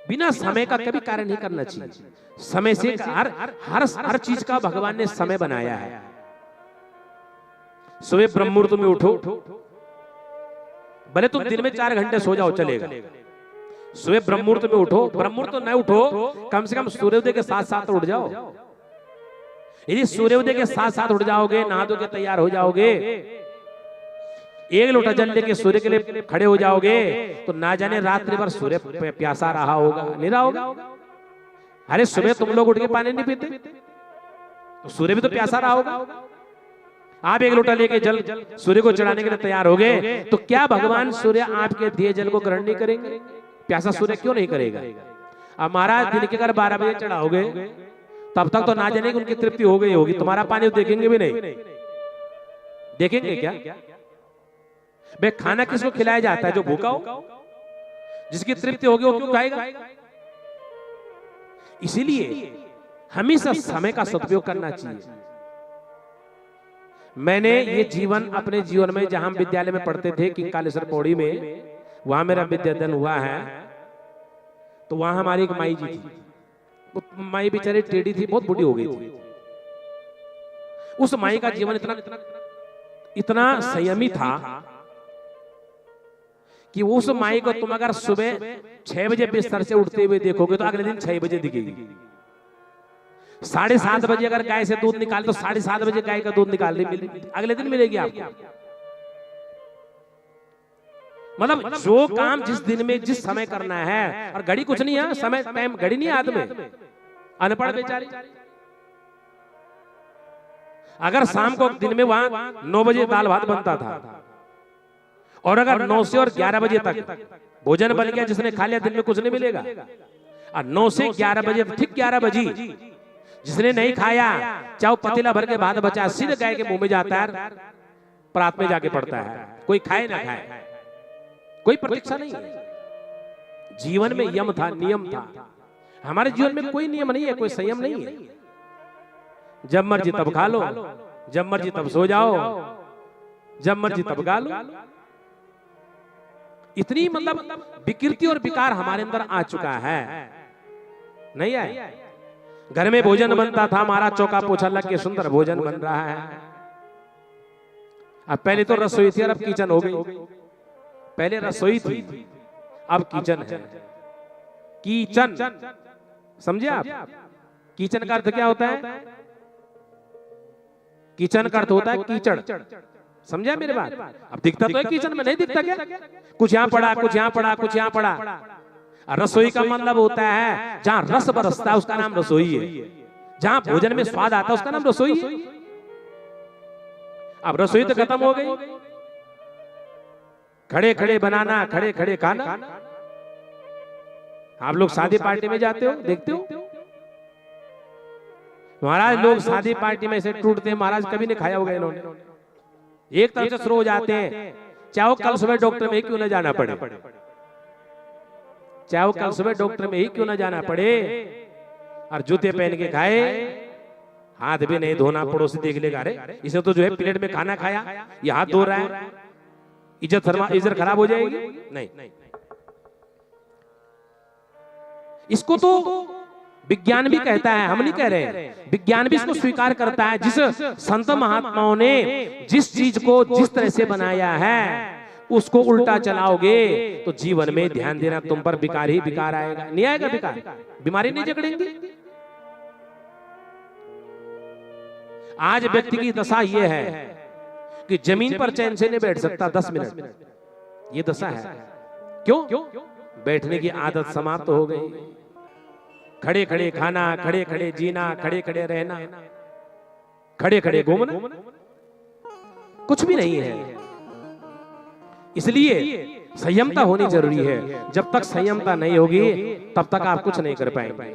बिना समय का कभी कार्य नहीं करना चाहिए। समय से हर चीज का भगवान ने समय बनाया है। सुबह ब्रह्म मुहूर्त में उठो, भले तुम दिन में 4 घंटे सो जाओ चलेगा। सुबह ब्रह्म मुहूर्त में उठो, ब्रह्म मुहूर्त न उठो, कम से कम सूर्योदय के साथ साथ उठ जाओ। यदि सूर्योदय के साथ साथ उठ जाओगे, नहा धो के तैयार हो जाओगे, 1 लोटा जल लेके सूर्य के लिए खड़े हो जाओगे, तो ना जाने रात्रि भर सूर्य प्यासा रहा होगा, नहीं रहा होगा। अरे सुबह तुम लोग उठ के पानी नहीं पीते, तो सूर्य भी तो प्यासा रहा होगा। आप 1 लोटा लेके जल सूर्य को चढ़ाने के लिए तैयार हो गए, तो क्या भगवान सूर्य आपके दिए जल को ग्रहण नहीं करेंगे? प्यासा सूर्य क्यों नहीं करेगा? अब महाराज दिन के अगर 12 बजे चढ़ाओगे, तब तक तो ना जाने कि उनकी तृप्ति हो गई होगी, तुम्हारा पानी तो देखेंगे भी नहीं। देखेंगे क्या? बे खाना किसको खिलाया जाता है? जो भूखा हो, जिसकी तृप्ति होगी वो क्यों खाएगा? इसीलिए हमेशा समय का सदुपयोग करना चाहिए। मैंने ये जीवन अपने जीवन में, जहां हम विद्यालय में पढ़ते थे किंकालेश्वर पौड़ी में, वहां मेरा विद्यादान हुआ है, तो वहां हमारी एक माई जी थी। वो माई बेचारी टेढ़ी थी, बहुत बूढ़ी हो गई थी। उस माई का जीवन इतना संयमी था कि उस माई को तुम अगर सुबह 6 बजे बिस्तर से उठते हुए देखोगे तो अगले दिन 6 बजे दिखेगी। 7:30 बजे अगर गाय से दूध निकाले तो 7:30 बजे गाय का दूध निकालने अगले दिन मिलेगी आपको। मतलब जो काम जिस दिन में जिस समय करना है, और घड़ी कुछ नहीं है, समय टाइम घड़ी नहीं है हाथ में। अनपढ़ बेचारी, अगर शाम को दिन में वहां 9 बजे दाल भात बनता था, और अगर 9 से और 11 बजे तक भोजन बन गया, जिसने खा लिया दिन में कुछ नहीं मिलेगा। और 9 से 11 बजे, ठीक 11 बजी जिसने नहीं खाया, चाहे पतीला भर के भात बचा, सीधे गाय के मुंह में जाता है, प्रात में जाके पड़ता है। कोई खाए ना खाए, कोई प्रतीक्षा नहीं है। जीवन में यम था, नियम था। हमारे जीवन में कोई नियम नहीं है, कोई संयम नहीं है। जब मर्जी तब खा लो, जब मर्जी तब सो जाओ, जब मर्जी तब गा लो। इतनी मतलब विकृति और विकार हमारे अंदर आ चुका है, नहीं आया? घर में भोजन बनता था, हमारा चौका पोछा लग के सुंदर भोजन बन रहा है। अब पहले तो रसोई थी और अब किचन हो गई। पहले रसोई थी, अब किचन है। किचन समझे आप? किचन का अर्थ क्या होता है? किचन का अर्थ होता है कीचड़। समझा मेरी बात? अब दिखता तो है किचन में, नहीं दिखता क्या? कुछ यहाँ पड़ा, कुछ यहाँ पड़ा, कुछ यहाँ पड़ा। रसोई का मतलब होता है जहां रस बरसता है उसका नाम रसोई है, जहां भोजन में स्वाद आता है उसका नाम रसोई है। अब रसोई तो खत्म हो गई। खड़े खड़े बनाना, खड़े खड़े खाना। आप लोग शादी पार्टी में जाते हो, देखते हो महाराज, लोग शादी पार्टी में ऐसे टूटते हैं, महाराज कभी नहीं खाया होगा इन्होंने। एक तरफ से शुरू हो जाते हैं, चाहे कल सुबह डॉक्टर में ही क्यों न जाना पड़े, चाहे कल सुबह डॉक्टर में ही क्यों न जाना पड़े, और जूते पहन के खाए, हाथ भी नहीं धोना, पड़ोसी देख लेगा, अरे इसे तो जो है प्लेट में खाना खाया, ये हाथ धो रहा है, इज्जत खराब हो जाएगी। नहीं, इसको तो विज्ञान भी कहता है, हम नहीं कह रहे हैं, विज्ञान भी इसको स्वीकार करता है। जिस संत महात्माओं ने जिस चीज को जिस तरह से बनाया है उसको उल्टा चलाओगे तो जीवन में ध्यान देना, तुम पर विकार ही विकार आएगा। नहीं आएगा विकार? बीमारी नहीं जकड़ेंगी। आज व्यक्ति की दशा यह है कि जमीन पर चैन से नहीं बैठ सकता 10 मिनट, ये दशा है। क्यों? बैठने की आदत समाप्त हो गई। खड़े खड़े खाना, खड़े खड़े जीना, खड़े खड़े रहना, खड़े खड़े घूमना, कुछ भी नहीं है। इसलिए संयमता होनी जरूरी है। जब तक संयमता नहीं होगी तब तक आप कुछ नहीं कर पाएंगे।